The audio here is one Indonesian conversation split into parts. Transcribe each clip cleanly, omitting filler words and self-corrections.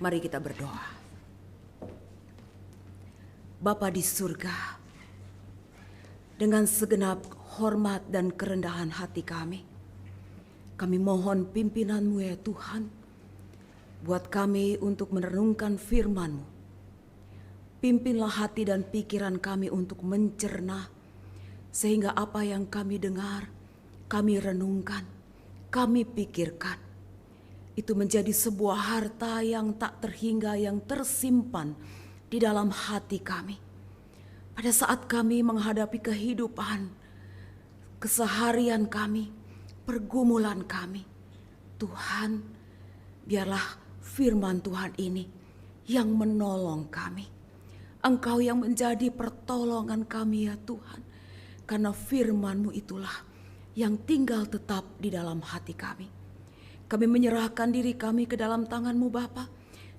Mari kita berdoa. Bapa di surga, dengan segenap hormat dan kerendahan hati kami mohon pimpinan-Mu ya Tuhan, buat kami untuk merenungkan firman-Mu. Pimpinlah hati dan pikiran kami untuk mencerna, sehingga apa yang kami dengar, kami renungkan, kami pikirkan, itu menjadi sebuah harta yang tak terhingga, yang tersimpan di dalam hati kami. Pada saat kami menghadapi kehidupan, keseharian kami, pergumulan kami, Tuhan, biarlah firman Tuhan ini yang menolong kami. Engkau yang menjadi pertolongan kami ya Tuhan. Karena firman-Mu itulah yang tinggal tetap di dalam hati kami. Kami menyerahkan diri kami ke dalam tangan-Mu Bapa.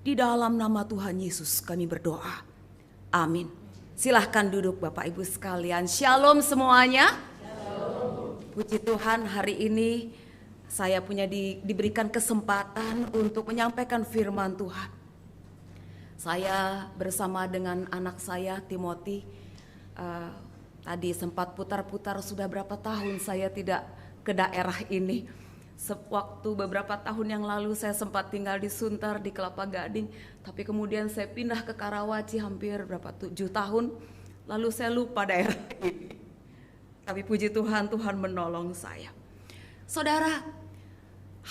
Di dalam nama Tuhan Yesus kami berdoa. Amin. Silahkan duduk Bapak Ibu sekalian. Shalom semuanya. Shalom. Puji Tuhan, hari ini saya diberikan kesempatan untuk menyampaikan firman Tuhan. Saya bersama dengan anak saya Timothy. Tadi sempat putar-putar, sudah berapa tahun saya tidak ke daerah ini. Sewaktu beberapa tahun yang lalu saya sempat tinggal di Sunter, di Kelapa Gading, tapi kemudian saya pindah ke Karawaci hampir 7 tahun, lalu saya lupa daerah ini. Tapi puji Tuhan, Tuhan menolong saya. Saudara,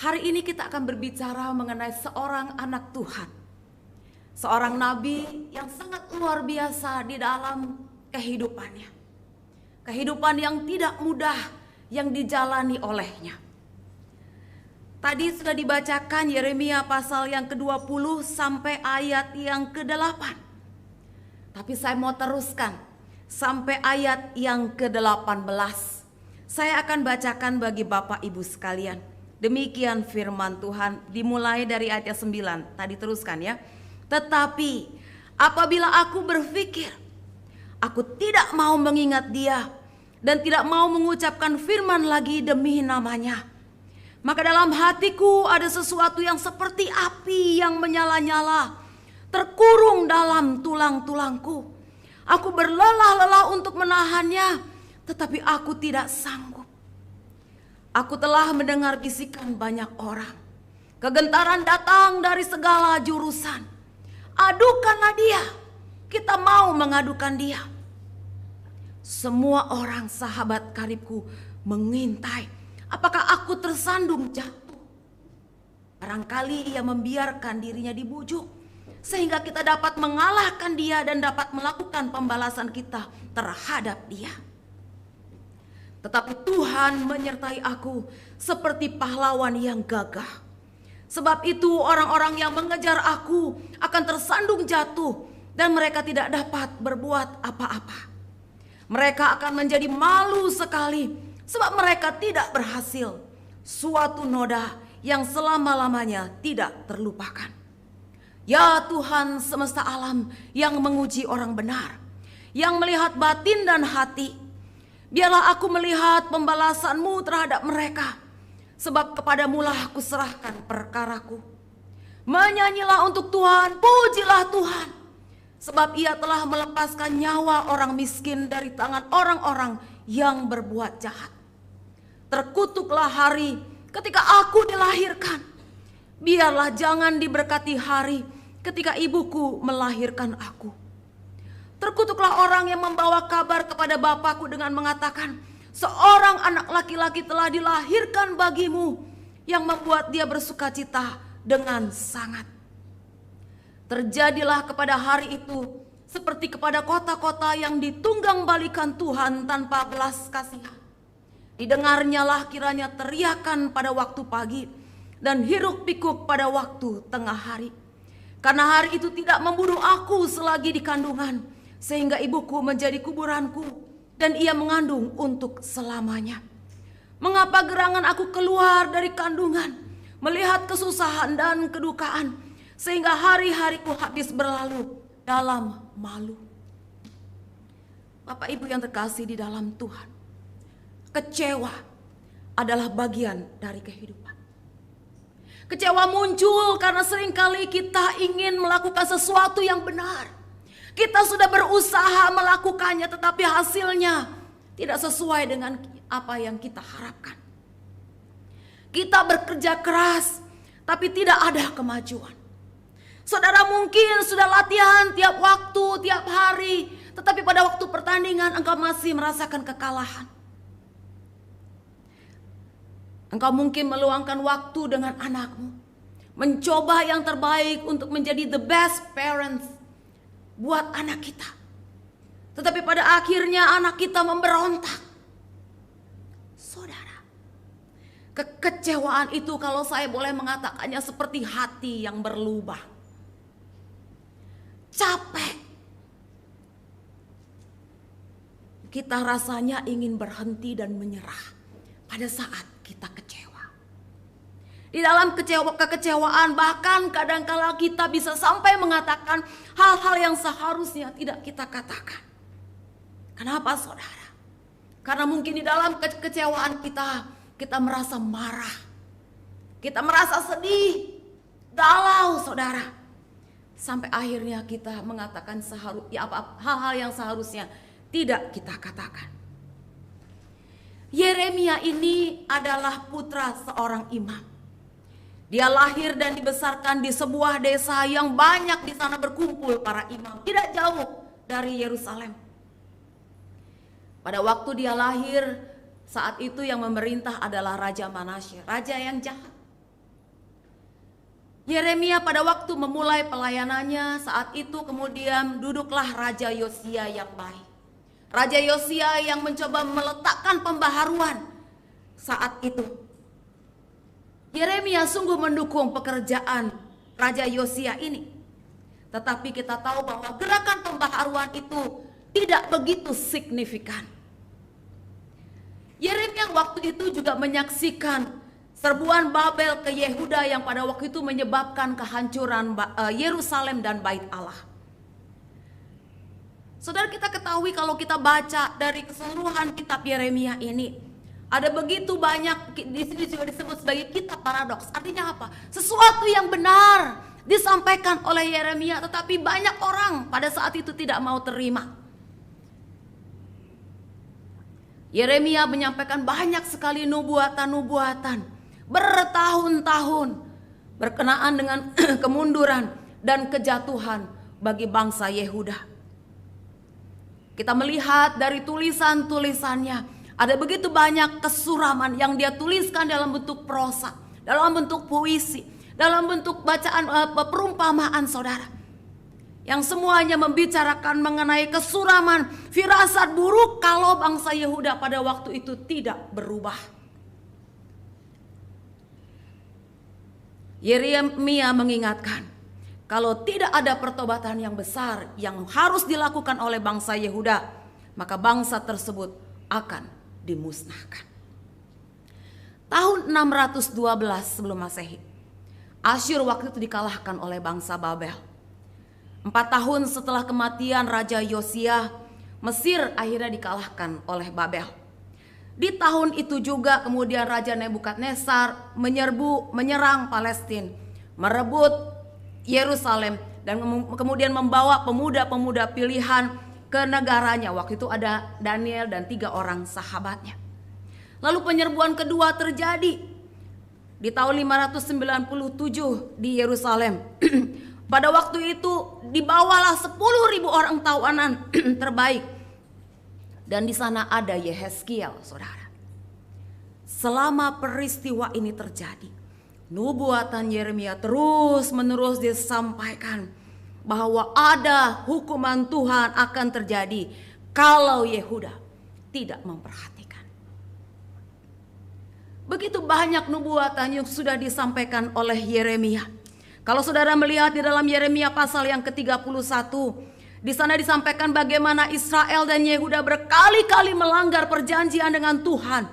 hari ini kita akan berbicara mengenai seorang anak Tuhan, seorang nabi yang sangat luar biasa di dalam kehidupannya. Kehidupan yang tidak mudah yang dijalani olehnya. Tadi sudah dibacakan Yeremia pasal yang ke-20 sampai ayat yang ke-8. Tapi saya mau teruskan sampai ayat yang ke-18. Saya akan bacakan bagi Bapak Ibu sekalian. Demikian firman Tuhan, dimulai dari ayat 9. Tadi teruskan ya. Tetapi apabila aku berpikir, aku tidak mau mengingat dia dan tidak mau mengucapkan firman lagi demi namanya, maka dalam hatiku ada sesuatu yang seperti api yang menyala-nyala, terkurung dalam tulang-tulangku. Aku berlelah-lelah untuk menahannya, tetapi aku tidak sanggup. Aku telah mendengar bisikan banyak orang. Kegentaran datang dari segala jurusan. Adukanlah dia, kita mau mengadukan dia. Semua orang sahabat karibku mengintai apakah aku tersandung jatuh. Barangkali ia membiarkan dirinya dibujuk, sehingga kita dapat mengalahkan dia dan dapat melakukan pembalasan kita terhadap dia. Tetapi Tuhan menyertai aku seperti pahlawan yang gagah. Sebab itu orang-orang yang mengejar aku akan tersandung jatuh dan mereka tidak dapat berbuat apa-apa. Mereka akan menjadi malu sekali sebab mereka tidak berhasil. Suatu noda yang selama-lamanya tidak terlupakan. Ya Tuhan semesta alam yang menguji orang benar, yang melihat batin dan hati, biarlah aku melihat pembalasan-Mu terhadap mereka, sebab kepadamu-lah aku serahkan perkaraku. Menyanyilah untuk Tuhan, pujilah Tuhan, sebab ia telah melepaskan nyawa orang miskin dari tangan orang-orang yang berbuat jahat. Terkutuklah hari ketika aku dilahirkan. Biarlah jangan diberkati hari ketika ibuku melahirkan aku. Terkutuklah orang yang membawa kabar kepada bapakku dengan mengatakan, seorang anak laki-laki telah dilahirkan bagimu, yang membuat dia bersukacita dengan sangat. Terjadilah kepada hari itu seperti kepada kota-kota yang ditunggang balikan Tuhan tanpa belas kasihan. Didengarnyalah kiranya teriakan pada waktu pagi dan hiruk pikuk pada waktu tengah hari. Karena hari itu tidak membunuh aku selagi di kandungan, sehingga ibuku menjadi kuburanku dan ia mengandung untuk selamanya. Mengapa gerangan aku keluar dari kandungan, melihat kesusahan dan kedukaan, sehingga hari-hariku habis berlalu dalam malu. Bapak Ibu yang terkasih di dalam Tuhan, kecewa adalah bagian dari kehidupan. Kecewa muncul karena seringkali kita ingin melakukan sesuatu yang benar. Kita sudah berusaha melakukannya tetapi hasilnya tidak sesuai dengan apa yang kita harapkan. Kita bekerja keras tapi tidak ada kemajuan. Saudara mungkin sudah latihan tiap waktu, tiap hari, tetapi pada waktu pertandingan engkau masih merasakan kekalahan. Engkau mungkin meluangkan waktu dengan anakmu, mencoba yang terbaik untuk menjadi the best parents buat anak kita. Tetapi pada akhirnya anak kita memberontak. Saudara, kekecewaan itu kalau saya boleh mengatakannya seperti hati yang berlubang. Capek. Kita rasanya ingin berhenti dan menyerah pada saat kita kecewa. Di dalam kekecewaan bahkan kadangkala kita bisa sampai mengatakan hal-hal yang seharusnya tidak kita katakan. Kenapa saudara? Karena mungkin di dalam kekecewaan kita merasa marah. Kita merasa sedih, galau saudara. Sampai akhirnya kita mengatakan hal-hal yang seharusnya tidak kita katakan. Yeremia ini adalah putra seorang imam. Dia lahir dan dibesarkan di sebuah desa yang banyak di sana berkumpul para imam, tidak jauh dari Yerusalem. Pada waktu dia lahir, saat itu yang memerintah adalah Raja Manasye, raja yang jahat. Yeremia pada waktu memulai pelayanannya, saat itu kemudian duduklah Raja Yosia yang baik. Raja Yosia yang mencoba meletakkan pembaharuan saat itu. Yeremia sungguh mendukung pekerjaan Raja Yosia ini. Tetapi kita tahu bahwa gerakan pembaharuan itu tidak begitu signifikan. Yeremia waktu itu juga menyaksikan serbuan Babel ke Yehuda yang pada waktu itu menyebabkan kehancuran Yerusalem dan Bait Allah. Saudara, kita ketahui kalau kita baca dari keseluruhan kitab Yeremia ini, ada begitu banyak, di sini juga disebut sebagai kitab paradoks. Artinya apa? Sesuatu yang benar disampaikan oleh Yeremia, tetapi banyak orang pada saat itu tidak mau terima. Yeremia menyampaikan banyak sekali nubuatan-nubuatan bertahun-tahun berkenaan dengan kemunduran dan kejatuhan bagi bangsa Yehuda. Kita melihat dari tulisan-tulisannya, ada begitu banyak kesuraman yang dia tuliskan dalam bentuk prosa, dalam bentuk puisi, dalam bentuk bacaan perumpamaan saudara. Yang semuanya membicarakan mengenai kesuraman, firasat buruk kalau bangsa Yehuda pada waktu itu tidak berubah. Yeremia mengingatkan, kalau tidak ada pertobatan yang besar yang harus dilakukan oleh bangsa Yehuda, maka bangsa tersebut akan dimusnahkan. Tahun 612 sebelum Masehi, Asyur waktu itu dikalahkan oleh bangsa Babel. 4 tahun setelah kematian Raja Yosia, Mesir akhirnya dikalahkan oleh Babel. Di tahun itu juga kemudian Raja Nebukadnezar menyerang Palestina, merebut Yerusalem dan kemudian membawa pemuda-pemuda pilihan ke negaranya. Waktu itu ada Daniel dan 3 orang sahabatnya. Lalu penyerbuan kedua terjadi di tahun 597 di Yerusalem. Pada waktu itu dibawalah 10.000 orang tawanan terbaik. Dan di sana ada Yehezkiel, saudara. Selama peristiwa ini terjadi, nubuatan Yeremia terus-menerus disampaikan bahwa ada hukuman Tuhan akan terjadi kalau Yehuda tidak memperhatikan. Begitu banyak nubuatan yang sudah disampaikan oleh Yeremia. Kalau saudara melihat di dalam Yeremia pasal yang ke-31, di sana disampaikan bagaimana Israel dan Yehuda berkali-kali melanggar perjanjian dengan Tuhan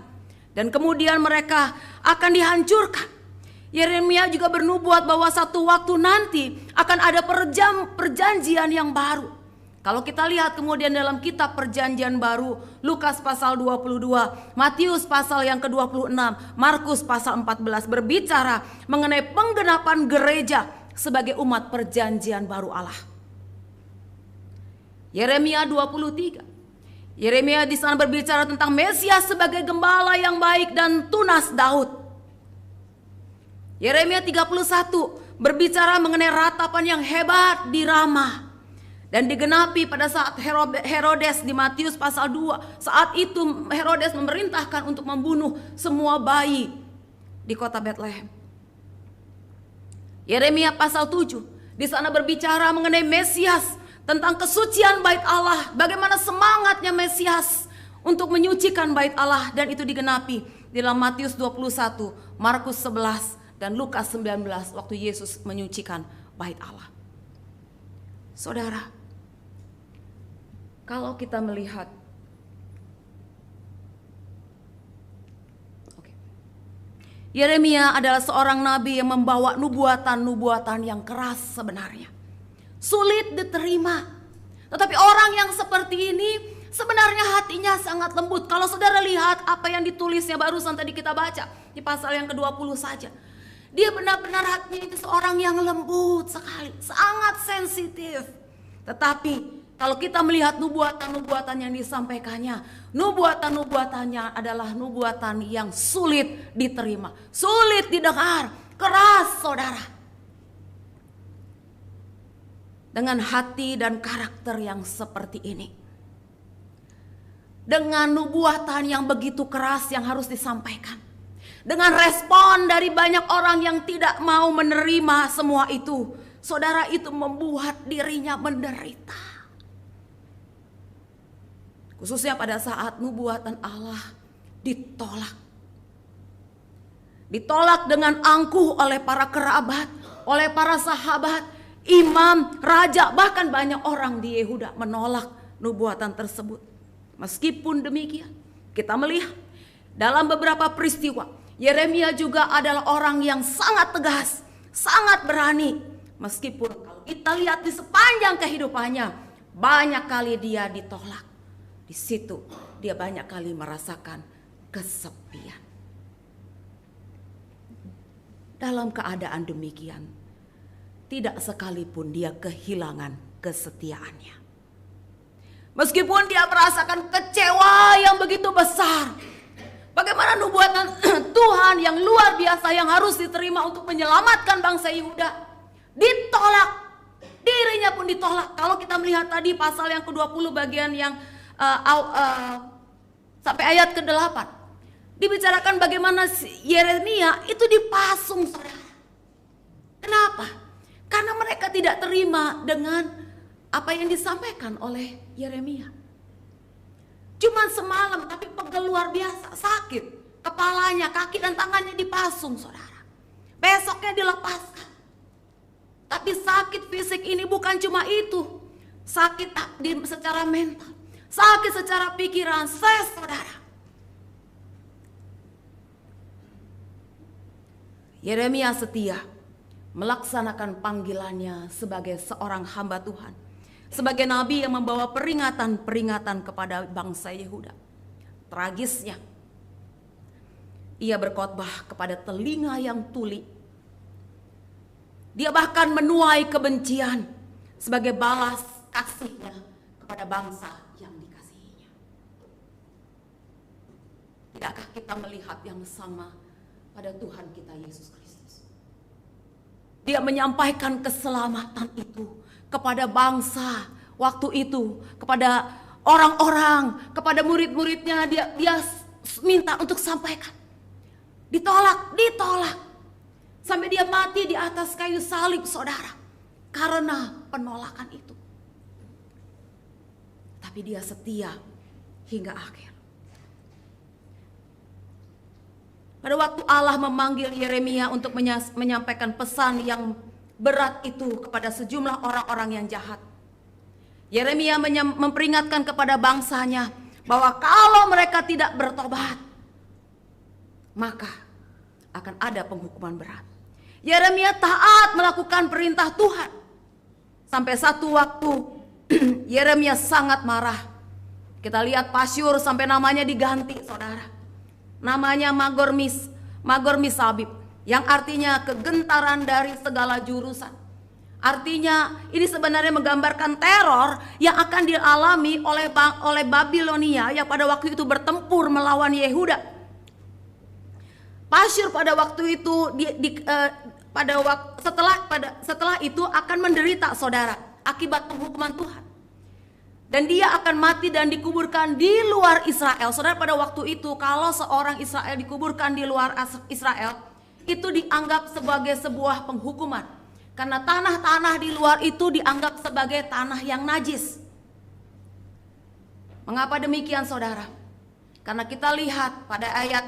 dan kemudian mereka akan dihancurkan. Yeremia juga bernubuat bahwa satu waktu nanti akan ada perjanjian yang baru. Kalau kita lihat kemudian dalam kitab Perjanjian Baru, Lukas pasal 22, Matius pasal yang ke-26, Markus pasal 14 berbicara mengenai penggenapan gereja sebagai umat perjanjian baru Allah. Yeremia 23. Yeremia di sana berbicara tentang Mesias sebagai gembala yang baik dan tunas Daud. Yeremia 31 berbicara mengenai ratapan yang hebat di Rama. Dan digenapi pada saat Herodes di Matius pasal 2. Saat itu Herodes memerintahkan untuk membunuh semua bayi di kota Bethlehem. Yeremia pasal 7. Di sana berbicara mengenai Mesias, tentang kesucian bait Allah. Bagaimana semangatnya Mesias untuk menyucikan bait Allah. Dan itu digenapi di dalam Matius 21, Markus 11, dan Lukas 19 waktu Yesus menyucikan bait Allah. Saudara, kalau kita melihat Yeremia adalah seorang nabi yang membawa nubuatan-nubuatan yang keras sebenarnya. Sulit diterima. Tetapi orang yang seperti ini sebenarnya hatinya sangat lembut. Kalau saudara lihat apa yang ditulisnya barusan tadi kita baca di pasal yang ke-20 saja. Dia benar-benar hatinya itu seorang yang lembut sekali, sangat sensitif. Tetapi kalau kita melihat nubuatan-nubuatan yang disampaikannya, nubuatan-nubuatannya adalah nubuatan yang sulit diterima, sulit didengar, keras saudara. Dengan hati dan karakter yang seperti ini, dengan nubuatan yang begitu keras yang harus disampaikan, dengan respon dari banyak orang yang tidak mau menerima semua itu, saudara, itu membuat dirinya menderita. Khususnya pada saat nubuatan Allah ditolak. Ditolak dengan angkuh oleh para kerabat, oleh para sahabat, imam, raja, bahkan banyak orang di Yehuda menolak nubuatan tersebut. Meskipun demikian, kita melihat dalam beberapa peristiwa, Yeremia juga adalah orang yang sangat tegas, sangat berani. Meskipun kalau kita lihat di sepanjang kehidupannya, banyak kali dia ditolak. Di situ dia banyak kali merasakan kesepian. Dalam keadaan demikian, tidak sekalipun dia kehilangan kesetiaannya. Meskipun dia merasakan kecewa yang begitu besar. Bagaimana nubuatan Tuhan yang luar biasa yang harus diterima untuk menyelamatkan bangsa Yehuda ditolak. Dirinya pun ditolak. Kalau kita melihat tadi pasal yang ke-20 bagian yang sampai ayat ke-8, dibicarakan bagaimana Yeremia itu dipasung, saudara. Kenapa? Karena mereka tidak terima dengan apa yang disampaikan oleh Yeremia. Cuman semalam, tapi pegel luar biasa, sakit kepalanya, kaki dan tangannya dipasung, saudara. Besoknya dilepaskan. Tapi sakit fisik ini bukan cuma itu, sakit secara mental, sakit secara pikiran, stres, saudara. Yeremia setia melaksanakan panggilannya sebagai seorang hamba Tuhan, sebagai nabi yang membawa peringatan-peringatan kepada bangsa Yehuda. Tragisnya, ia berkhotbah kepada telinga yang tuli. Dia bahkan menuai kebencian sebagai balas kasihnya kepada bangsa yang dikasihinya. Tidakkah kita melihat yang sama pada Tuhan kita Yesus Kristus? Dia menyampaikan keselamatan itu kepada bangsa waktu itu, kepada orang-orang, kepada murid-muridnya. Dia minta untuk sampaikan. Ditolak. Sampai dia mati di atas kayu salib, saudara, karena penolakan itu. Tapi dia setia hingga akhir. Pada waktu Allah memanggil Yeremia untuk menyampaikan pesan yang berat itu kepada sejumlah orang-orang yang jahat, Yeremia memperingatkan kepada bangsanya bahwa kalau mereka tidak bertobat, maka akan ada penghukuman berat. Yeremia taat melakukan perintah Tuhan. Sampai satu waktu Yeremia sangat marah. Kita lihat Pasyur sampai namanya diganti, saudara. Namanya Magor-Misabib, yang artinya kegentaran dari segala jurusan. Artinya ini sebenarnya menggambarkan teror yang akan dialami oleh Babilonia yang pada waktu itu bertempur melawan Yehuda. Pasyur pada waktu itu setelah itu akan menderita, saudara, akibat penghukuman Tuhan. Dan dia akan mati dan dikuburkan di luar Israel. Saudara, pada waktu itu kalau seorang Israel dikuburkan di luar Israel, itu dianggap sebagai sebuah penghukuman. Karena tanah-tanah di luar itu dianggap sebagai tanah yang najis. Mengapa demikian, saudara? Karena kita lihat pada ayat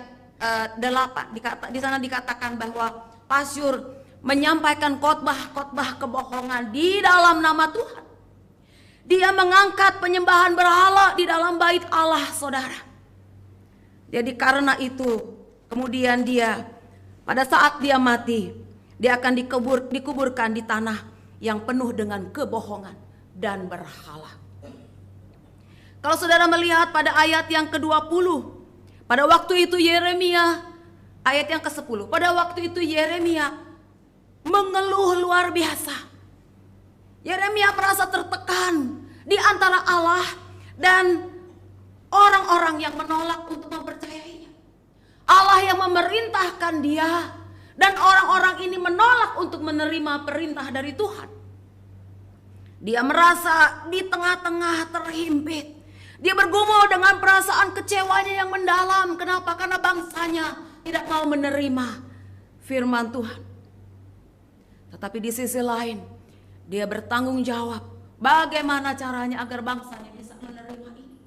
8, di sana dikatakan bahwa Pasyur menyampaikan khotbah kebohongan di dalam nama Tuhan. Dia mengangkat penyembahan berhala di dalam bait Allah, saudara. Jadi karena itu kemudian dia pada saat dia mati, dia akan dikuburkan di tanah yang penuh dengan kebohongan dan berhala. Kalau saudara melihat pada ayat yang ke-20, pada waktu itu Yeremia, ayat yang ke-10, pada waktu itu Yeremia mengeluh luar biasa. Yeremia merasa tertekan di antara Allah dan orang-orang yang menolak untuk mempercayainya. Allah yang memerintahkan dia dan orang-orang ini menolak untuk menerima perintah dari Tuhan. Dia merasa di tengah-tengah terhimpit. Dia bergumul dengan perasaan kecewanya yang mendalam. Kenapa? Karena bangsanya tidak mau menerima firman Tuhan. Tetapi di sisi lain, dia bertanggung jawab bagaimana caranya agar bangsanya bisa menerima ini.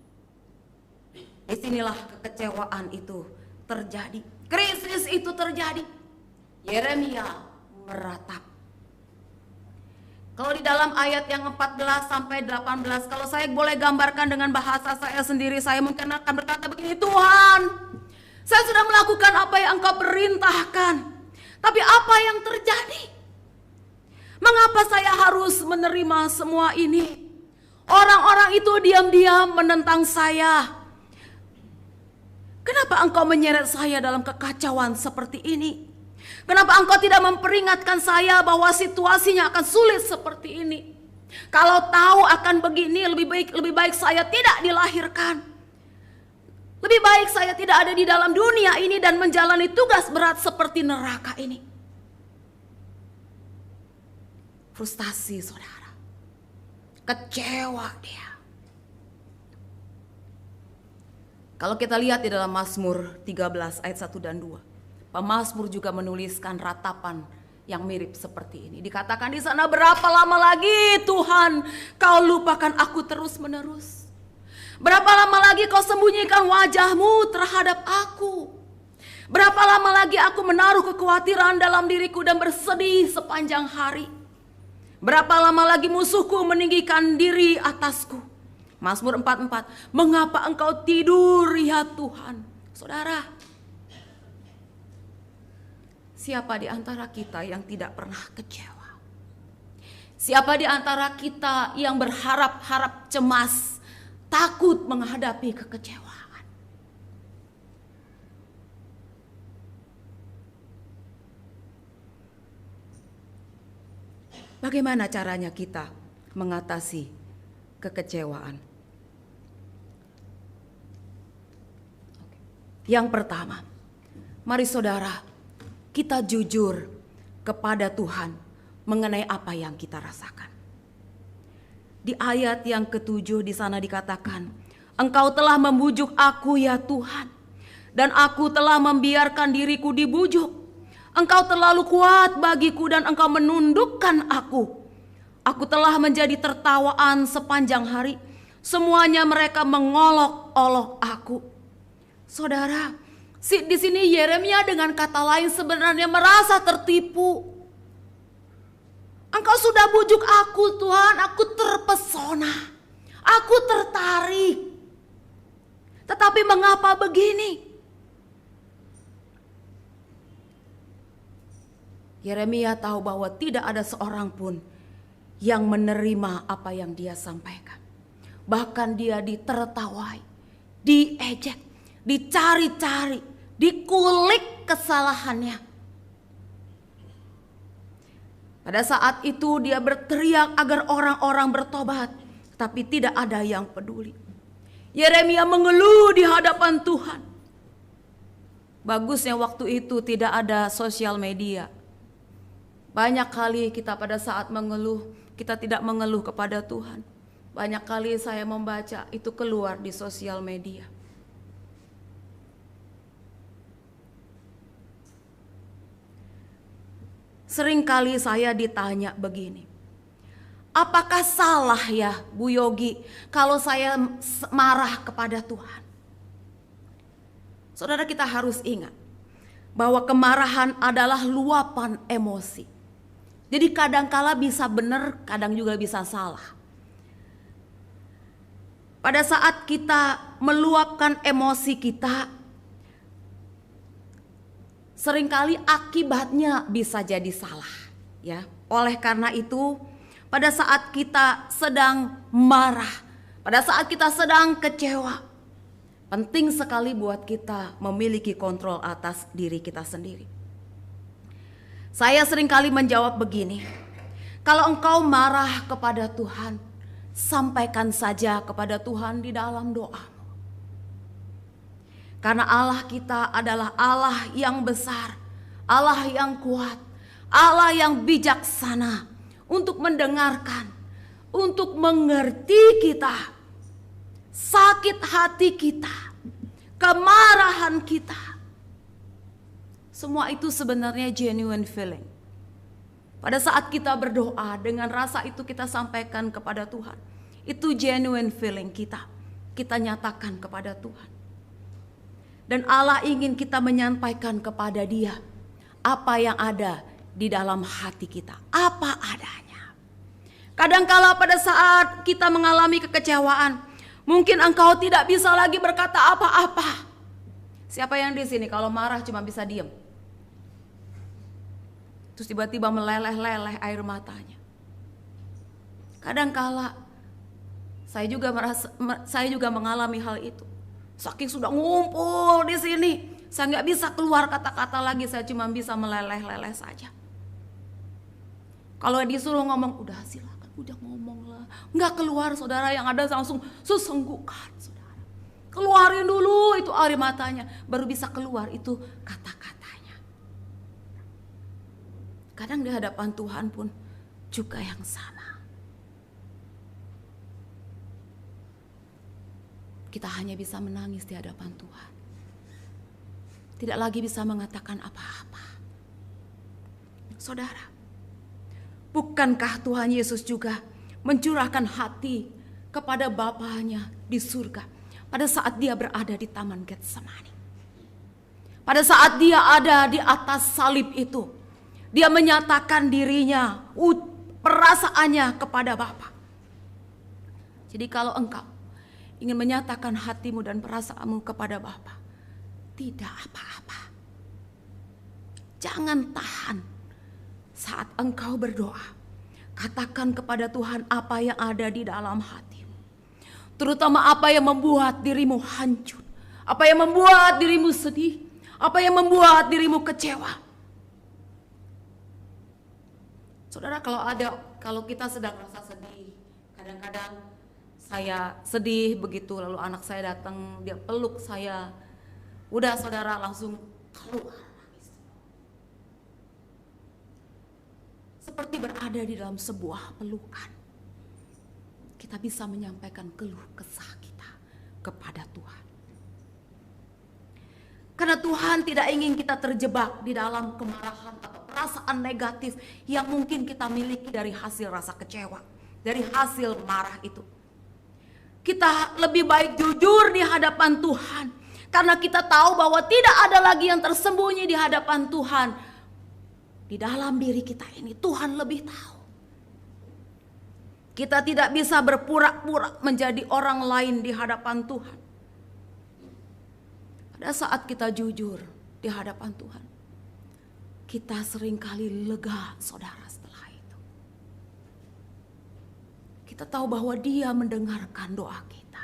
Disinilah kekecewaan itu terjadi. Krisis itu terjadi. Yeremia meratap. Kalau di dalam ayat yang 14 sampai 18, kalau saya boleh gambarkan dengan bahasa saya sendiri, saya mungkin akan berkata begini: Tuhan, saya sudah melakukan apa yang Engkau perintahkan, tapi apa yang terjadi? Mengapa saya harus menerima semua ini? Orang-orang itu diam-diam menentang saya. Kenapa Engkau menyeret saya dalam kekacauan seperti ini? Kenapa Engkau tidak memperingatkan saya bahwa situasinya akan sulit seperti ini? Kalau tahu akan begini, lebih baik saya tidak dilahirkan. Lebih baik saya tidak ada di dalam dunia ini dan menjalani tugas berat seperti neraka ini. Frustasi, saudara. Kecewa dia. Kalau kita lihat di dalam Mazmur 13 ayat 1 dan 2, pemazmur juga menuliskan ratapan yang mirip seperti ini. Dikatakan di sana, berapa lama lagi Tuhan Kau lupakan aku terus menerus? Berapa lama lagi Kau sembunyikan wajah-Mu terhadap aku? Berapa lama lagi aku menaruh kekhawatiran dalam diriku dan bersedih sepanjang hari? Berapa lama lagi musuhku meninggikan diri atasku? Mazmur 4:4. Mengapa Engkau tidur ya Tuhan? Saudara, siapa di antara kita yang tidak pernah kecewa? Siapa di antara kita yang berharap-harap cemas, takut menghadapi kekecewaan? Bagaimana caranya kita mengatasi kekecewaan? Yang pertama, mari saudara, kita jujur kepada Tuhan mengenai apa yang kita rasakan. Di ayat yang ke-7 di sana dikatakan, Engkau telah membujuk aku ya Tuhan, dan aku telah membiarkan diriku dibujuk. Engkau terlalu kuat bagiku dan Engkau menundukkan aku. Aku telah menjadi tertawaan sepanjang hari. Semuanya mereka mengolok-olok aku. Saudara, di sini Yeremia dengan kata lain sebenarnya merasa tertipu. Engkau sudah bujuk aku Tuhan, aku terpesona. Aku tertarik. Tetapi mengapa begini? Yeremia tahu bahwa tidak ada seorang pun yang menerima apa yang dia sampaikan. Bahkan dia ditertawai, diejek, dicari-cari, dikulik kesalahannya. Pada saat itu dia berteriak agar orang-orang bertobat, tapi tidak ada yang peduli. Yeremia mengeluh di hadapan Tuhan. Bagusnya waktu itu tidak ada sosial media. Banyak kali kita pada saat mengeluh, kita tidak mengeluh kepada Tuhan. Banyak kali saya membaca itu keluar di sosial media. Seringkali saya ditanya begini, apakah salah ya Bu Yogi kalau saya marah kepada Tuhan? Saudara, kita harus ingat bahwa kemarahan adalah luapan emosi. Jadi kadangkala bisa benar, kadang juga bisa salah. Pada saat kita meluapkan emosi kita, seringkali akibatnya bisa jadi salah, ya. Oleh karena itu, pada saat kita sedang marah, pada saat kita sedang kecewa, penting sekali buat kita memiliki kontrol atas diri kita sendiri. Saya seringkali menjawab begini, kalau engkau marah kepada Tuhan, sampaikan saja kepada Tuhan di dalam doa. Karena Allah kita adalah Allah yang besar, Allah yang kuat, Allah yang bijaksana untuk mendengarkan, untuk mengerti kita, sakit hati kita, kemarahan kita. Semua itu sebenarnya genuine feeling. Pada saat kita berdoa dengan rasa itu kita sampaikan kepada Tuhan. Itu genuine feeling kita. Kita nyatakan kepada Tuhan. Dan Allah ingin kita menyampaikan kepada Dia apa yang ada di dalam hati kita, apa adanya. Kadangkala pada saat kita mengalami kekecewaan, mungkin engkau tidak bisa lagi berkata apa-apa. Siapa yang di sini kalau marah cuma bisa diam? Terus tiba-tiba meleleh-leleh air matanya. Kadangkala saya juga mengalami hal itu. Saking sudah ngumpul di sini, saya nggak bisa keluar kata-kata lagi, saya cuma bisa meleleh-leleh saja. Kalau disuruh ngomong, udah silakan, udah ngomonglah. Nggak keluar, saudara, yang ada langsung sesenggukan, saudara. Keluarin dulu itu air matanya, baru bisa keluar itu kata-katanya. Kadang di hadapan Tuhan pun juga yang sama. Kita hanya bisa menangis di hadapan Tuhan. Tidak lagi bisa mengatakan apa-apa. Saudara, bukankah Tuhan Yesus juga mencurahkan hati kepada Bapanya di surga pada saat dia berada di Taman Getsemani? Pada saat dia ada di atas salib itu, dia menyatakan dirinya, perasaannya kepada Bapa. Jadi kalau engkau ingin menyatakan hatimu dan perasaanmu kepada Bapa, tidak apa-apa. Jangan tahan saat engkau berdoa. Katakan kepada Tuhan apa yang ada di dalam hatimu. Terutama apa yang membuat dirimu hancur, apa yang membuat dirimu sedih, apa yang membuat dirimu kecewa. Saudara, kalau kita sedang rasa sedih, kadang-kadang saya sedih begitu, lalu anak saya datang, dia peluk saya. Udah saudara, langsung keluar. Seperti berada di dalam sebuah pelukan. Kita bisa menyampaikan keluh kesah kita kepada Tuhan. Karena Tuhan tidak ingin kita terjebak di dalam kemarahan atau perasaan negatif yang mungkin kita miliki dari hasil rasa kecewa, dari hasil marah itu. Kita lebih baik jujur di hadapan Tuhan. Karena kita tahu bahwa tidak ada lagi yang tersembunyi di hadapan Tuhan. Di dalam diri kita ini Tuhan lebih tahu. Kita tidak bisa berpura-pura menjadi orang lain di hadapan Tuhan. Pada saat kita jujur di hadapan Tuhan, kita seringkali lega, saudara, setelah itu. kita tahu bahwa Dia mendengarkan doa kita.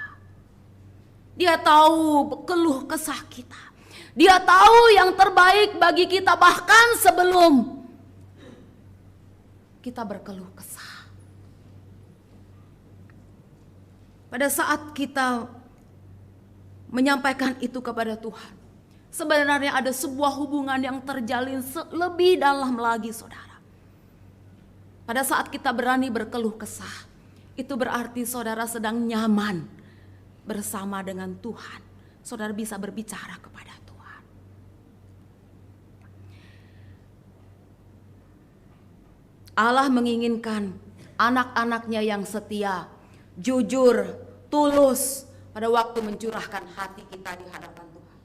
Dia tahu keluh kesah kita. Dia tahu yang terbaik bagi kita bahkan sebelum kita berkeluh kesah. Pada saat kita menyampaikan itu kepada Tuhan, sebenarnya ada sebuah hubungan yang terjalin lebih dalam lagi, saudara. Pada saat kita berani berkeluh kesah, itu berarti saudara sedang nyaman bersama dengan Tuhan. Saudara bisa berbicara kepada Tuhan. Allah menginginkan anak-anaknya yang setia, jujur, tulus pada waktu mencurahkan hati kita di hadapan Tuhan.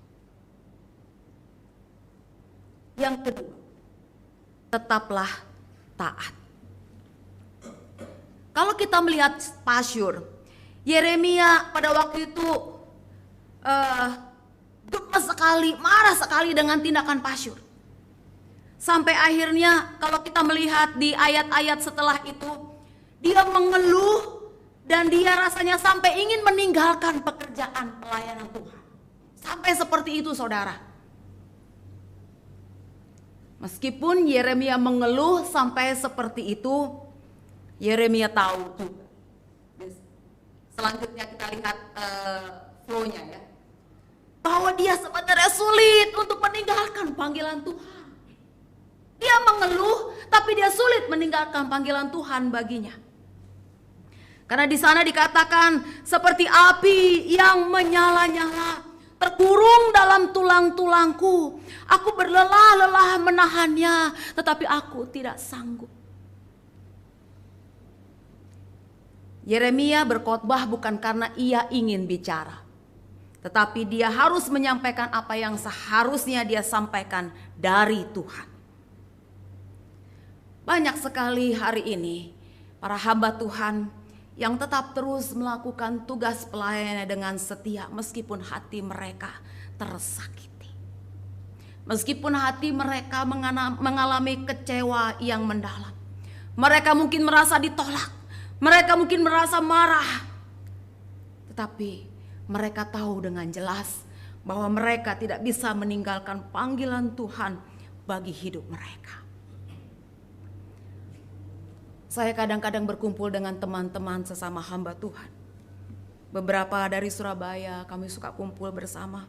Yang kedua, tetaplah taat. Kalau kita melihat Pasyur, Yeremia pada waktu itu gemes sekali, marah sekali dengan tindakan Pasyur. Sampai akhirnya kalau kita melihat di ayat-ayat setelah itu, dia mengeluh dan dia rasanya sampai ingin meninggalkan pekerjaan pelayanan Tuhan. Sampai seperti itu, saudara. Meskipun Yeremia mengeluh sampai seperti itu, Yeremia tahu juga. Selanjutnya kita lihat flow-nya ya. Bahwa dia sebenarnya sulit untuk meninggalkan panggilan Tuhan. Dia mengeluh, tapi dia sulit meninggalkan panggilan Tuhan baginya. Karena di sana dikatakan seperti api yang menyala-nyala, terkurung dalam tulang-tulangku. Aku berlelah-lelah menahannya, tetapi aku tidak sanggup. Yeremia berkhotbah bukan karena ia ingin bicara, tetapi dia harus menyampaikan apa yang seharusnya dia sampaikan dari Tuhan. Banyak sekali hari ini para hamba Tuhan yang tetap terus melakukan tugas pelayanannya dengan setia meskipun hati mereka tersakiti. Meskipun hati mereka mengalami kecewa yang mendalam. Mereka mungkin merasa ditolak, mereka mungkin merasa marah. Tetapi mereka tahu dengan jelas bahwa mereka tidak bisa meninggalkan panggilan Tuhan bagi hidup mereka. Saya kadang-kadang berkumpul dengan teman-teman sesama hamba Tuhan. Beberapa dari Surabaya kami suka kumpul bersama.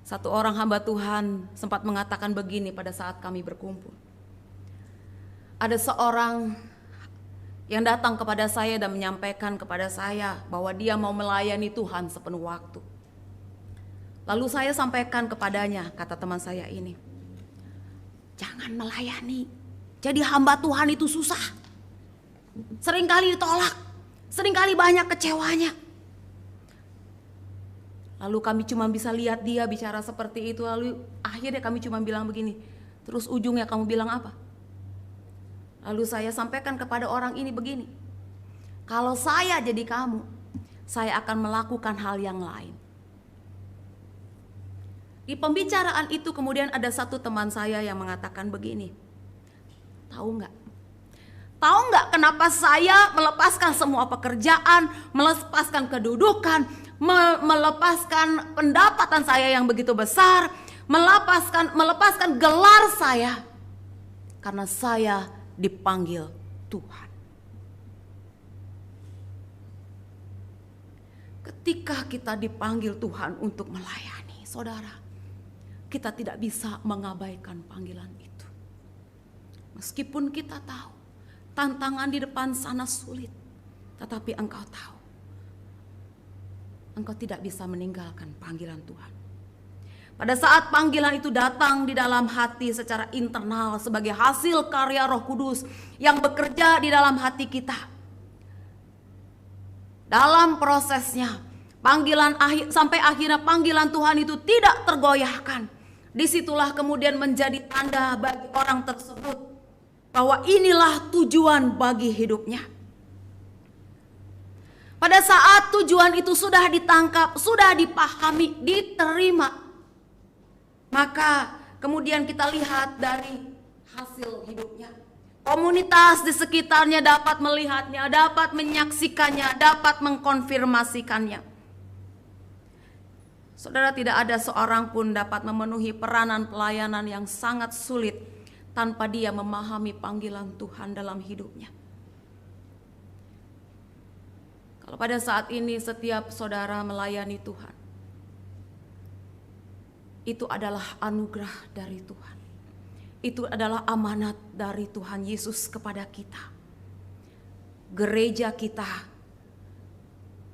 Satu orang hamba Tuhan sempat mengatakan begini pada saat kami berkumpul. Ada seorang yang datang kepada saya dan menyampaikan kepada saya bahwa dia mau melayani Tuhan sepenuh waktu. Lalu saya sampaikan kepadanya, kata teman saya ini, jangan melayani. Jadi hamba Tuhan itu susah. Seringkali ditolak, seringkali banyak kecewanya. Lalu kami cuma bisa lihat dia bicara seperti itu. Lalu akhirnya kami cuma bilang begini, terus ujungnya kamu bilang apa? Lalu saya sampaikan kepada orang ini begini, kalau saya jadi kamu, saya akan melakukan hal yang lain. Di pembicaraan itu kemudian ada satu teman saya yang mengatakan begini, tahu nggak kenapa saya melepaskan semua pekerjaan, melepaskan kedudukan, melepaskan pendapatan saya yang begitu besar, melepaskan gelar saya, karena saya dipanggil Tuhan. Ketika kita dipanggil Tuhan untuk melayani, saudara, kita tidak bisa mengabaikan panggilan itu. Meskipun kita tahu tantangan di depan sana sulit, tetapi engkau tahu, engkau tidak bisa meninggalkan panggilan Tuhan. Pada saat panggilan itu datang di dalam hati secara internal sebagai hasil karya Roh Kudus yang bekerja di dalam hati kita. Dalam prosesnya, sampai akhirnya panggilan Tuhan itu tidak tergoyahkan. Disitulah kemudian menjadi tanda bagi orang tersebut bahwa inilah tujuan bagi hidupnya. Pada saat tujuan itu sudah ditangkap, sudah dipahami, diterima, maka kemudian kita lihat dari hasil hidupnya. Komunitas di sekitarnya dapat melihatnya, dapat menyaksikannya, dapat mengkonfirmasikannya. Saudara, tidak ada seorang pun dapat memenuhi peranan pelayanan yang sangat sulit tanpa dia memahami panggilan Tuhan dalam hidupnya. Kalau pada saat ini setiap saudara melayani Tuhan, itu adalah anugerah dari Tuhan. Itu adalah amanat dari Tuhan Yesus kepada kita. Gereja kita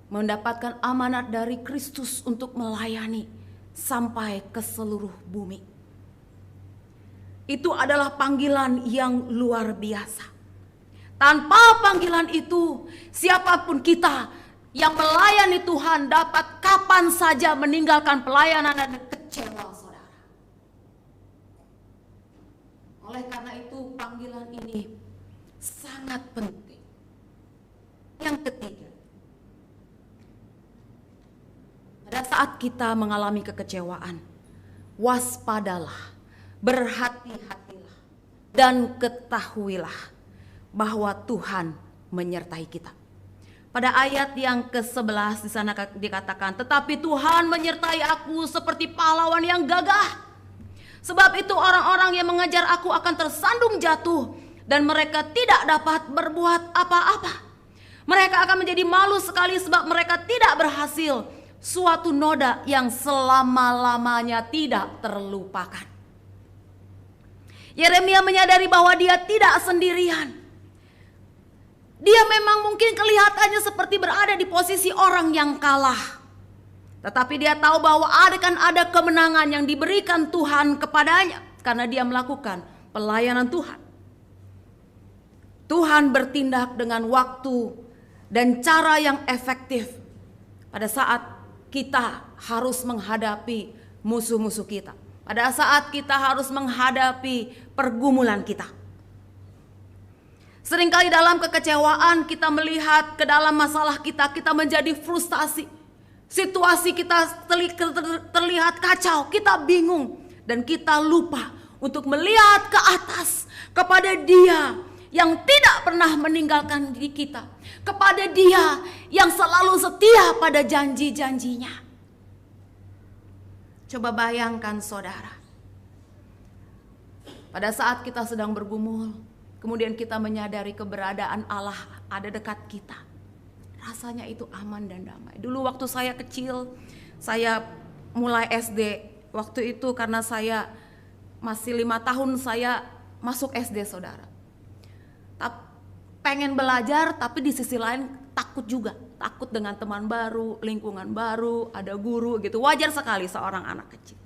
mendapatkan amanat dari Kristus untuk melayani sampai ke seluruh bumi. Itu adalah panggilan yang luar biasa. Tanpa panggilan itu, siapapun kita yang melayani Tuhan dapat kapan saja meninggalkan pelayanan dan kecewa, saudara. Oleh karena itu panggilan ini sangat penting. Yang ketiga, pada saat kita mengalami kekecewaan, waspadalah, berhati-hatilah, dan ketahuilah bahwa Tuhan menyertai kita. Pada ayat yang ke-11 di sana dikatakan, tetapi Tuhan menyertai aku seperti pahlawan yang gagah. Sebab itu orang-orang yang mengejar aku akan tersandung jatuh dan mereka tidak dapat berbuat apa-apa. Mereka akan menjadi malu sekali sebab mereka tidak berhasil. Suatu noda yang selama-lamanya tidak terlupakan. Yeremia menyadari bahwa dia tidak sendirian. Dia memang mungkin kelihatannya seperti berada di posisi orang yang kalah. Tetapi dia tahu bahwa akan ada kemenangan yang diberikan Tuhan kepadanya karena dia melakukan pelayanan Tuhan. Tuhan bertindak dengan waktu dan cara yang efektif pada saat kita harus menghadapi musuh-musuh kita. Pada saat kita harus menghadapi pergumulan kita. Seringkali dalam kekecewaan kita melihat ke dalam masalah kita menjadi frustasi. Situasi kita terlihat kacau, kita bingung. Dan kita lupa untuk melihat ke atas kepada Dia yang tidak pernah meninggalkan diri kita. Kepada Dia yang selalu setia pada janji-janjinya. Coba bayangkan saudara. Pada saat kita sedang bergumul, kemudian kita menyadari keberadaan Allah ada dekat kita. Rasanya itu aman dan damai. Dulu waktu saya kecil, saya mulai SD. Waktu itu karena saya masih 5 tahun saya masuk SD, saudara. Pengen belajar tapi di sisi lain takut juga. Takut dengan teman baru, lingkungan baru, ada guru gitu. Wajar sekali seorang anak kecil.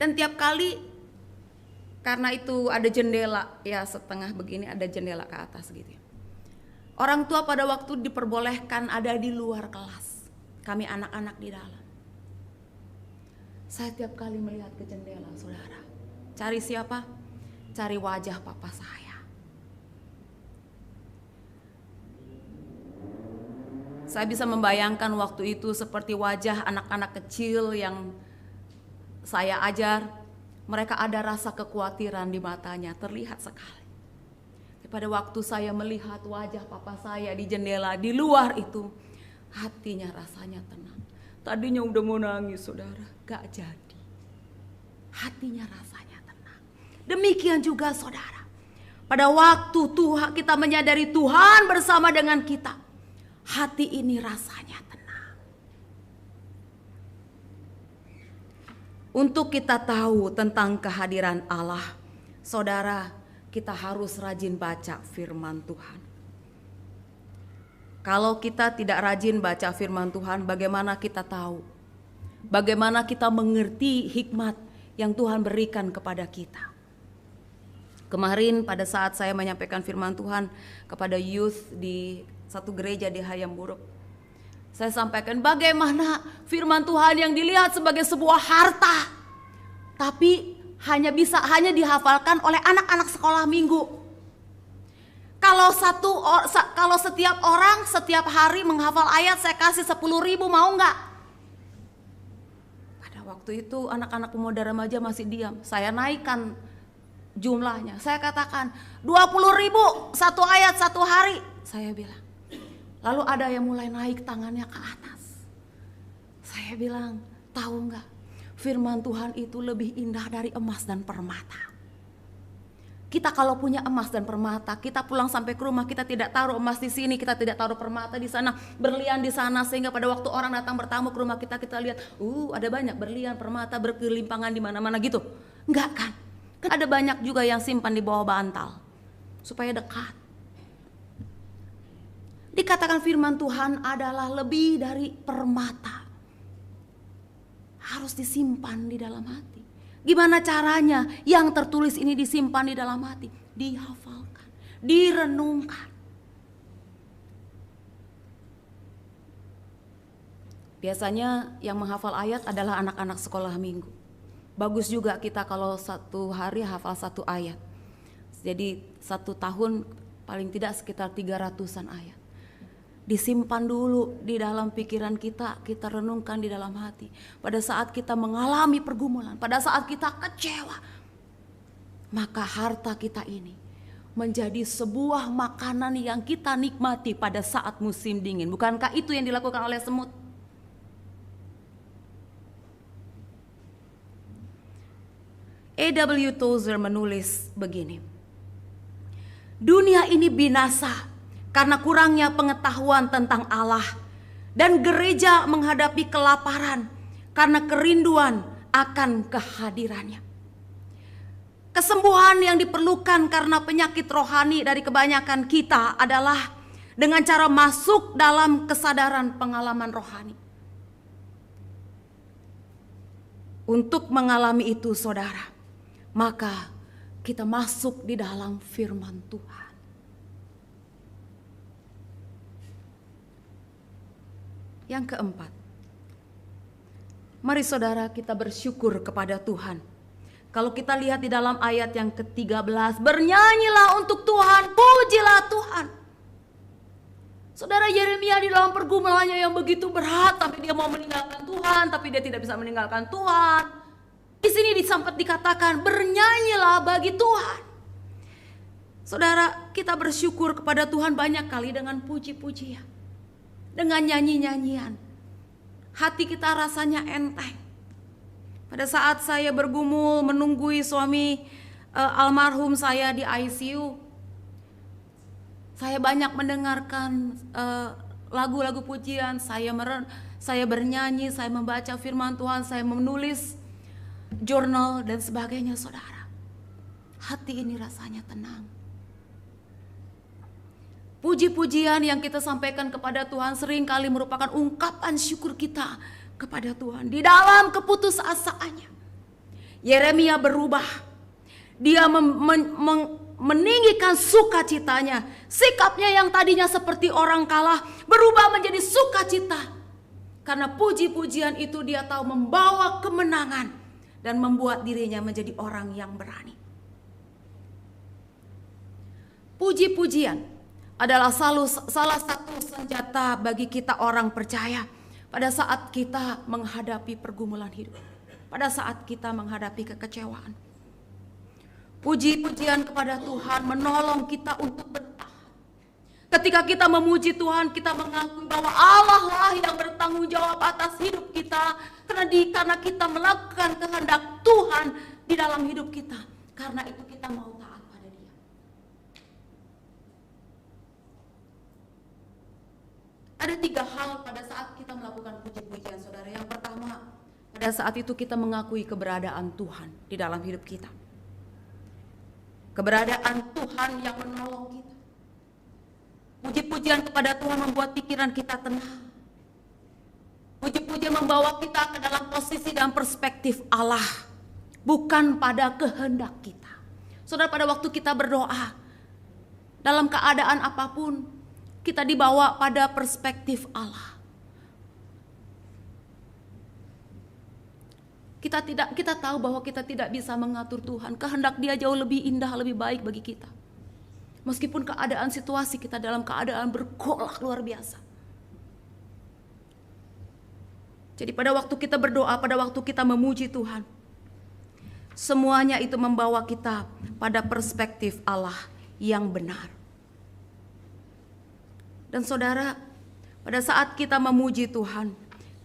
Dan tiap kali karena itu ada jendela ya setengah begini, ada jendela ke atas gitu ya. Orang tua pada waktu diperbolehkan ada di luar kelas. Kami anak-anak di dalam. Saya tiap kali melihat ke jendela, saudara. Cari siapa? Cari wajah papa saya. Saya bisa membayangkan waktu itu seperti wajah anak-anak kecil yang saya ajar. Mereka ada rasa kekhawatiran di matanya, terlihat sekali. Pada waktu saya melihat wajah papa saya di jendela di luar itu, hatinya rasanya tenang. Tadinya udah mau nangis, saudara, gak jadi. Hatinya rasanya tenang. Demikian juga saudara, pada waktu Tuhan kita menyadari Tuhan bersama dengan kita, hati ini rasanya tenang. Untuk kita tahu tentang kehadiran Allah, saudara, kita harus rajin baca firman Tuhan. Kalau kita tidak rajin baca firman Tuhan, bagaimana kita tahu? Bagaimana kita mengerti hikmat yang Tuhan berikan kepada kita? Kemarin pada saat saya menyampaikan firman Tuhan kepada youth di satu gereja di Hayam Buruk, saya sampaikan bagaimana firman Tuhan yang dilihat sebagai sebuah harta, tapi hanya dihafalkan oleh anak-anak sekolah minggu. Kalau setiap orang setiap hari menghafal ayat, saya kasih 10.000, mau nggak? Pada waktu itu anak-anak pemuda remaja masih diam. Saya naikkan jumlahnya. Saya katakan 20.000 satu ayat satu hari, saya bilang. Lalu ada yang mulai naik tangannya ke atas. Saya bilang, tahu nggak, firman Tuhan itu lebih indah dari emas dan permata. Kita kalau punya emas dan permata, kita pulang sampai ke rumah, kita tidak taruh emas di sini, kita tidak taruh permata di sana, berlian di sana, sehingga pada waktu orang datang bertamu ke rumah kita, kita lihat, ada banyak berlian, permata berkelimpangan di mana-mana gitu. Enggak kan? Kan ada banyak juga yang simpan di bawah bantal supaya dekat. Dikatakan firman Tuhan adalah lebih dari permata. Harus disimpan di dalam hati. Gimana caranya yang tertulis ini disimpan di dalam hati? Dihafalkan, direnungkan. Biasanya yang menghafal ayat adalah anak-anak sekolah minggu. Bagus juga kita kalau satu hari hafal satu ayat. Jadi 1 tahun paling tidak sekitar 300-an ayat. Disimpan dulu di dalam pikiran kita, kita renungkan di dalam hati. Pada saat kita mengalami pergumulan, pada saat kita kecewa, maka harta kita ini menjadi sebuah makanan yang kita nikmati pada saat musim dingin. Bukankah itu yang dilakukan oleh semut? A.W. Tozer menulis begini. Dunia ini binasa karena kurangnya pengetahuan tentang Allah, dan gereja menghadapi kelaparan karena kerinduan akan kehadirannya. Kesembuhan yang diperlukan karena penyakit rohani dari kebanyakan kita adalah dengan cara masuk dalam kesadaran pengalaman rohani. Untuk mengalami itu, saudara, maka kita masuk di dalam firman Tuhan. Yang keempat, mari saudara kita bersyukur kepada Tuhan. Kalau kita lihat di dalam ayat yang ke-13, bernyanyilah untuk Tuhan, pujilah Tuhan. Saudara, Yeremia di dalam pergumulannya yang begitu berat, tapi dia mau meninggalkan Tuhan, tapi dia tidak bisa meninggalkan Tuhan. Di sini sempat dikatakan, bernyanyilah bagi Tuhan. Saudara, kita bersyukur kepada Tuhan banyak kali dengan puji-pujian, dengan nyanyi-nyanyian. Hati kita rasanya enteng. Pada saat saya bergumul menunggui suami almarhum saya di ICU, saya banyak mendengarkan lagu-lagu pujian, saya bernyanyi, saya membaca firman Tuhan, saya menulis jurnal dan sebagainya, saudara. Hati ini rasanya tenang. Puji-pujian yang kita sampaikan kepada Tuhan seringkali merupakan ungkapan syukur kita kepada Tuhan di dalam keputusasaannya. Yeremia berubah. Dia meninggikan sukacitanya. Sikapnya yang tadinya seperti orang kalah berubah menjadi sukacita. Karena puji-pujian itu dia tahu membawa kemenangan dan membuat dirinya menjadi orang yang berani. Puji-pujian adalah salah satu senjata bagi kita orang percaya pada saat kita menghadapi pergumulan hidup, pada saat kita menghadapi kekecewaan. Puji-pujian kepada Tuhan menolong kita untuk bertahan. Ketika kita memuji Tuhan, kita mengakui bahwa Allah lah yang bertanggung jawab atas hidup kita, karena kita melakukan kehendak Tuhan di dalam hidup kita. Karena itu kita mau taat pada Dia. Ada 3 hal pada saat kita melakukan puji-pujian, saudara. Yang pertama, pada saat itu kita mengakui keberadaan Tuhan di dalam hidup kita. Keberadaan Tuhan yang menolong kita. Puji-pujian kepada Tuhan membuat pikiran kita tenang. Puji-pujian membawa kita ke dalam posisi dan perspektif Allah, bukan pada kehendak kita. Saudara, pada waktu kita berdoa, dalam keadaan apapun, kita dibawa pada perspektif Allah. Kita tahu bahwa kita tidak bisa mengatur Tuhan. Kehendak Dia jauh lebih indah, lebih baik bagi kita. Meskipun keadaan situasi kita dalam keadaan bergolak luar biasa. Jadi pada waktu kita berdoa, pada waktu kita memuji Tuhan, Semuanya itu membawa kita pada perspektif Allah yang benar. Dan saudara, pada saat kita memuji Tuhan,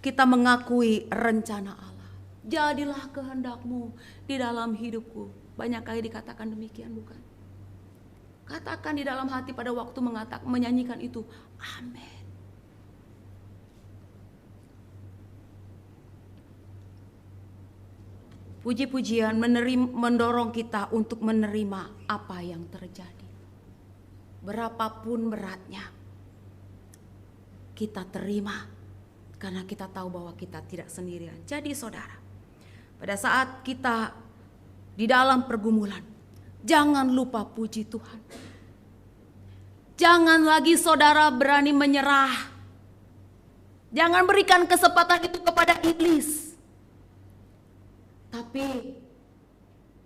kita mengakui rencana Allah. Jadilah kehendak-Mu di dalam hidupku. Banyak kali dikatakan demikian, bukan? Katakan di dalam hati pada waktu menyanyikan itu, amin. Puji-pujian mendorong kita untuk menerima apa yang terjadi. Berapapun beratnya, kita terima karena kita tahu bahwa kita tidak sendirian. Jadi saudara, pada saat kita di dalam pergumulan, jangan lupa puji Tuhan. Jangan lagi saudara berani menyerah. Jangan berikan kesempatan itu kepada iblis. Tapi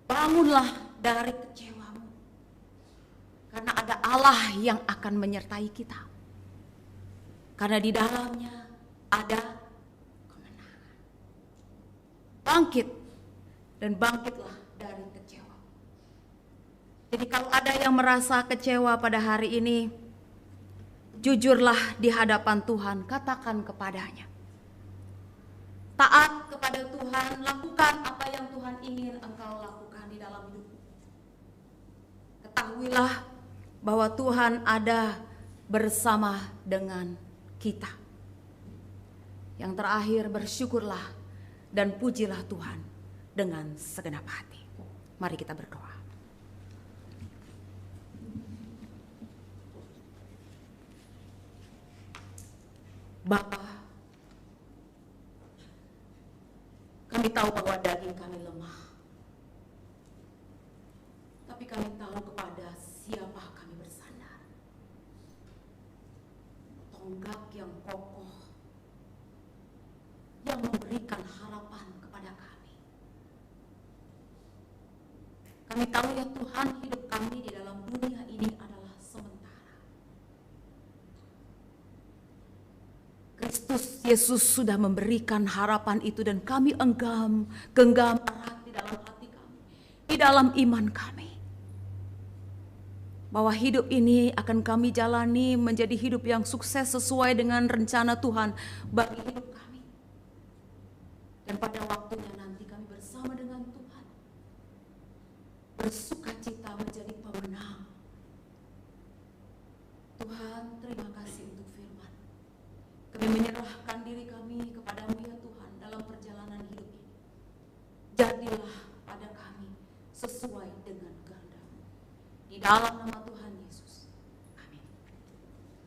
bangunlah dari kecewamu. Karena ada Allah yang akan menyertai kita. Karena di dalamnya ada kemenangan. Bangkit dan bangkitlah dari kecewa. Jadi kalau ada yang merasa kecewa pada hari ini, jujurlah di hadapan Tuhan, katakan kepadanya. Taat kepada Tuhan, lakukan apa yang Tuhan ingin engkau lakukan di dalam hidupmu. Ketahuilah bahwa Tuhan ada bersama dengan kita. Yang terakhir, bersyukurlah dan pujilah Tuhan dengan segenap hati. Mari kita berdoa. Bapa, kami tahu bahwa daging kami lemah. Tapi kami tahu kepada siapa kami bersandar. Tonggak yang kokoh yang memberikan harapan kepada kami. Kami tahu ya Tuhan, hidup kami di dalam dunia ini adalah sementara. Kristus Yesus sudah memberikan harapan itu dan kami genggam erat di dalam hati kami, di dalam iman kami. Bahwa hidup ini akan kami jalani menjadi hidup yang sukses sesuai dengan rencana Tuhan bagi hidup kami. Dan pada waktunya nanti kami bersama dengan Tuhan bersukacita menjadi pemenang. Tuhan, terima kasih untuk firman. Kami menyerahkan diri kami kepadamu ya Tuhan dalam perjalanan hidup ini. Jadilah pada kami sesuai dengan kehendak-Mu. Di dalam nama